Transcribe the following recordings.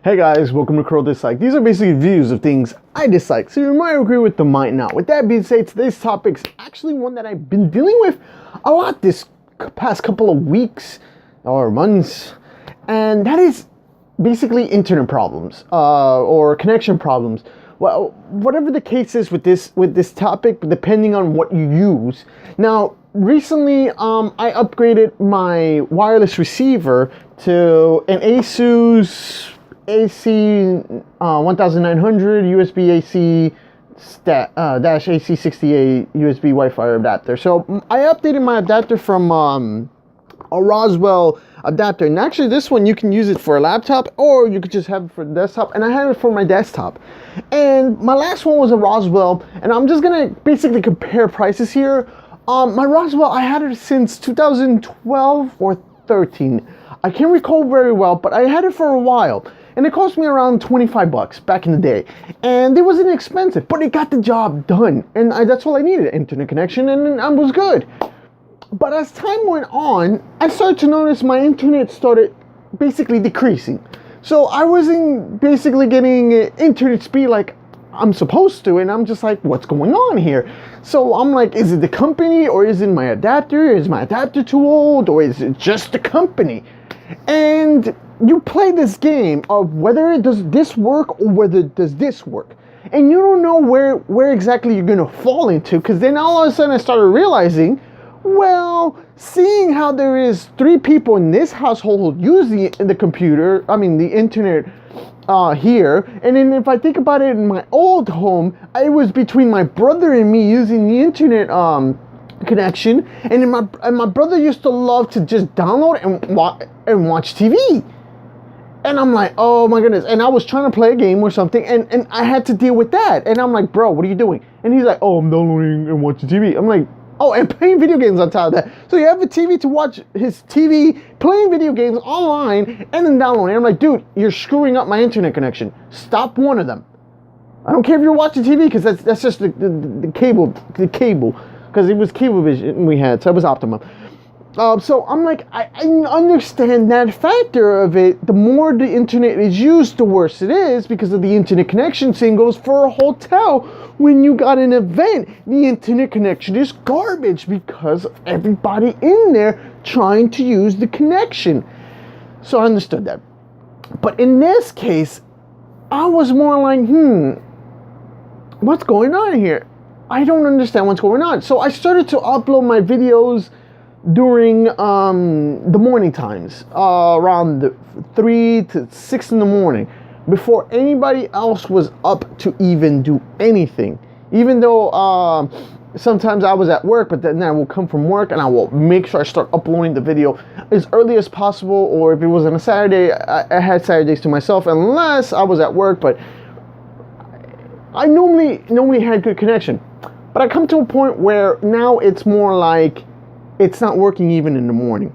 Hey guys, welcome to Curl Dislike. These are basically reviews of things I dislike, so you might agree with them, might not. With that being said, today's topic's actually one that I've been dealing with a lot this past couple of weeks or months, and that is basically internet problems or connection problems. Well, whatever the case is with this topic, depending on what you use. Now, recently, I upgraded my wireless receiver to an Asus AC 1900 USB AC dash AC 68 USB Wi-Fi adapter. So I updated my adapter from a Roswell adapter, and actually this one you can use it for a laptop or you could just have it for the desktop, and I have it for my desktop. And my last one was a Roswell, and I'm just gonna basically compare prices here. My Roswell, I had it since 2012 or 13. I can't recall very well, but I had it for a while. And it cost me around 25 bucks back in the day. And it wasn't expensive, but it got the job done. And that's all I needed, internet connection, and I was good. But as time went on, I started to notice my internet started basically decreasing. So I wasn't basically getting internet speed like I'm supposed to, and I'm just like, what's going on here? So I'm like, is it the company, or is it my adapter? Is my adapter too old, or is it just the company? And you play this game of whether it does this work or whether it does this work, and you don't know where exactly you're gonna fall into, because then all of a sudden I started realizing, well, seeing how there is 3 people in this household using the computer, the internet here, and then if I think about it in my old home, it was between my brother and me using the internet connection, and then my brother used to love to just download and watch TV. And I'm like, oh my goodness. And I was trying to play a game or something, and I had to deal with that. And I'm like, bro, what are you doing? And he's like, oh, I'm downloading and watching TV. I'm like, oh, and playing video games on top of that. So you have a TV to watch his TV, playing video games online, and then downloading. I'm like, dude, you're screwing up my internet connection. Stop one of them. I don't care if you're watching TV, because that's just the cable, because it was Cablevision we had, so it was Optimum. So I'm like, I understand that factor of it. The more the internet is used, the worse it is, because of the internet connection. Same goes for a hotel. When you got an event, the internet connection is garbage because of everybody in there trying to use the connection. So I understood that. But in this case, I was more like, what's going on here? I don't understand what's going on. So I started to upload my videos during the morning times, around 3 to 6 in the morning, before anybody else was up to even do anything. Even though sometimes I was at work, but then I will come from work and I will make sure I start uploading the video as early as possible. Or if it was on a Saturday, I had Saturdays to myself, unless I was at work. But I normally had good connection. But I come to a point where now it's more like it's not working even in the morning.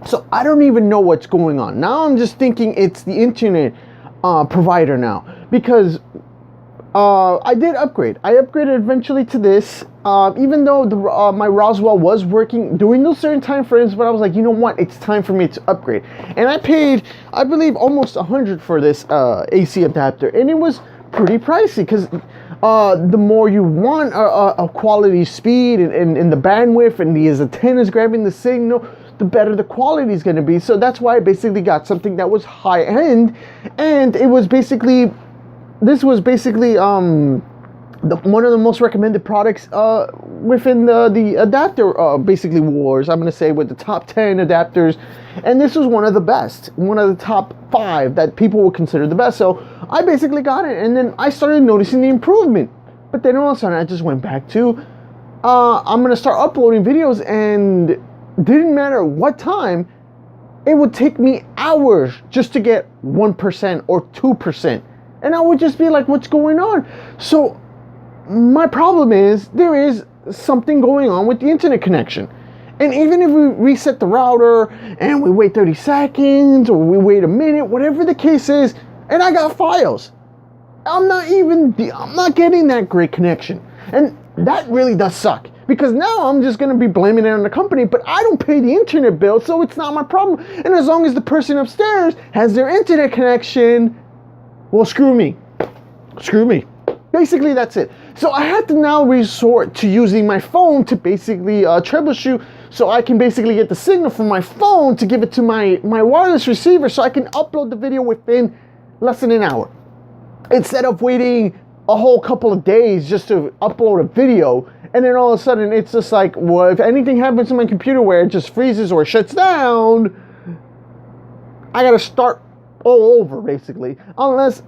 So I don't even know what's going on. Now I'm just thinking it's the internet provider now, because I did upgrade. I upgraded eventually to this, even though my Roswell was working during those certain time frames, but I was like, you know what? It's time for me to upgrade. And I paid, I believe, almost $100 for this AC adapter, and it was pretty pricey, because the more you want a quality speed and the bandwidth and the antennas grabbing the signal, the better the quality is going to be. So that's why I basically got something that was high end, and it was basically, this was basically one of the most recommended products within the adapter basically wars, I'm going to say, with the top 10 adapters. And this was one of the best, one of the top 5 that people would consider the best. So I basically got it, and then I started noticing the improvement. But then all of a sudden I just went back to I'm going to start uploading videos, and didn't matter what time, it would take me hours just to get 1% or 2%. And I would just be like, what's going on? So my problem is, there is something going on with the internet connection. And even if we reset the router and we wait 30 seconds or we wait a minute, whatever the case is, and I got files, I'm not getting that great connection. And that really does suck, because now I'm just going to be blaming it on the company, but I don't pay the internet bill, so it's not my problem. And as long as the person upstairs has their internet connection, well, screw me. Screw me. Basically, that's it. So I had to now resort to using my phone to basically troubleshoot, so I can basically get the signal from my phone to give it to my wireless receiver, so I can upload the video within less than an hour, instead of waiting a whole couple of days just to upload a video. And then all of a sudden it's just like, well, if anything happens to my computer where it just freezes or shuts down, I gotta start all over basically. Unless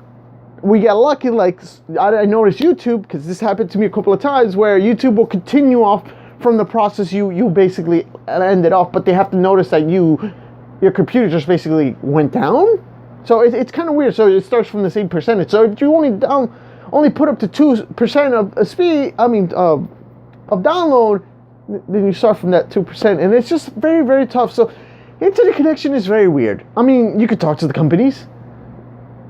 we get lucky, like I noticed YouTube, because this happened to me a couple of times, where YouTube will continue off from the process you basically ended off, but they have to notice that your computer just basically went down. So it's kind of weird. So it starts from the same percentage. So if you only put up to 2% of speed, of download, then you start from that 2%, and it's just very, very tough. So internet connection is very weird. I mean, you could talk to the companies,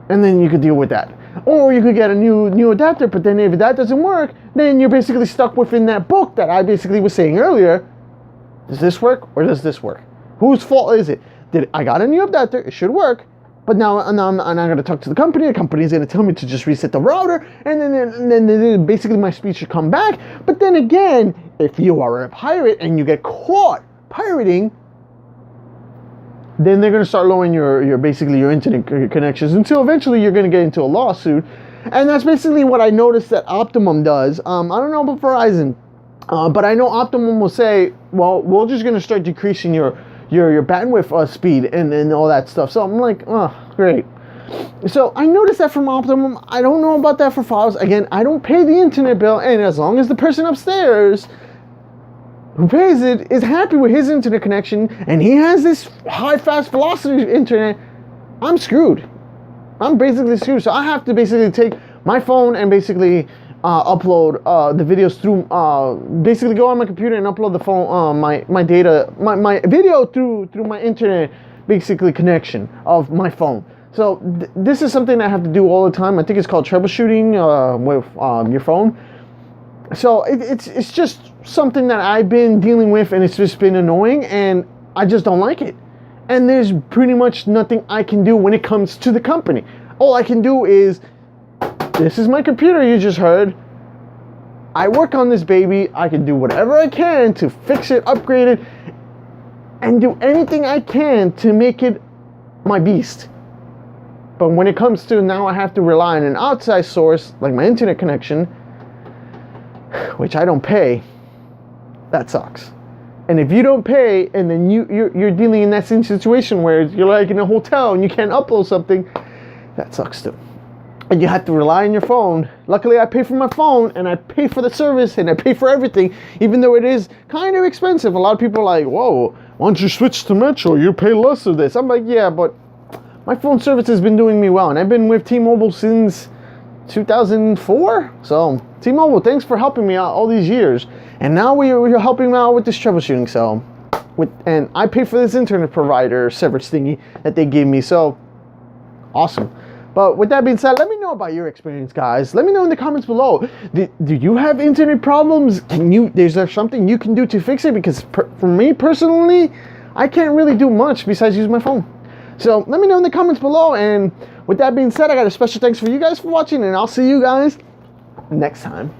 and then you could deal with that, or you could get a new adapter. But then if that doesn't work, then you're basically stuck within that book that I basically was saying earlier. Does this work or does this work? Whose fault is it? I got a new adapter, it should work. But now I'm not going to talk to the company. The company is going to tell me to just reset the router, and then basically my speed should come back. But then again, if you are a pirate and you get caught pirating, then they're going to start lowering your basically your internet connections, until eventually you're going to get into a lawsuit. And that's basically what I noticed that Optimum does. I don't know about Verizon, but I know Optimum will say, well, we're just going to start decreasing your bandwidth speed and all that stuff. So I'm like, oh, great. So I noticed that from Optimum. I don't know about that for Files. Again, I don't pay the internet bill, and as long as the person upstairs who pays it is happy with his internet connection, and he has this high, fast velocity internet, I'm screwed. I'm basically screwed. So I have to basically take my phone and basically upload the videos through, basically go on my computer and upload the phone, my data, my video through my internet, basically connection of my phone. So this is something I have to do all the time. I think it's called troubleshooting with your phone. So it's just something that I've been dealing with, and it's just been annoying, and I just don't like it. And there's pretty much nothing I can do when it comes to the company. All I can do is, this is my computer you just heard. I work on this baby. I can do whatever I can to fix it, upgrade it, and do anything I can to make it my beast. But when it comes to now, I have to rely on an outside source like my internet connection, which I don't pay. That sucks. And if you don't pay, and then you're dealing in that same situation where you're like in a hotel and you can't upload something, that sucks too. And you have to rely on your phone. Luckily, I pay for my phone, and I pay for the service, and I pay for everything, even though it is kind of expensive. A lot of people are like, whoa, why don't you switch to Metro? You pay less of this. I'm like, yeah, but my phone service has been doing me well, and I've been with T-Mobile since 2004. So T-Mobile, thanks for helping me out all these years. And now we're helping me out with this troubleshooting. So, and I pay for this internet provider service thingy that they give me. So, awesome. But with that being said, let me know about your experience, guys. Let me know in the comments below. Do you have internet problems? Is there something you can do to fix it? Because for me personally, I can't really do much besides use my phone. So let me know in the comments below. And with that being said, I got a special thanks for you guys for watching, and I'll see you guys next time.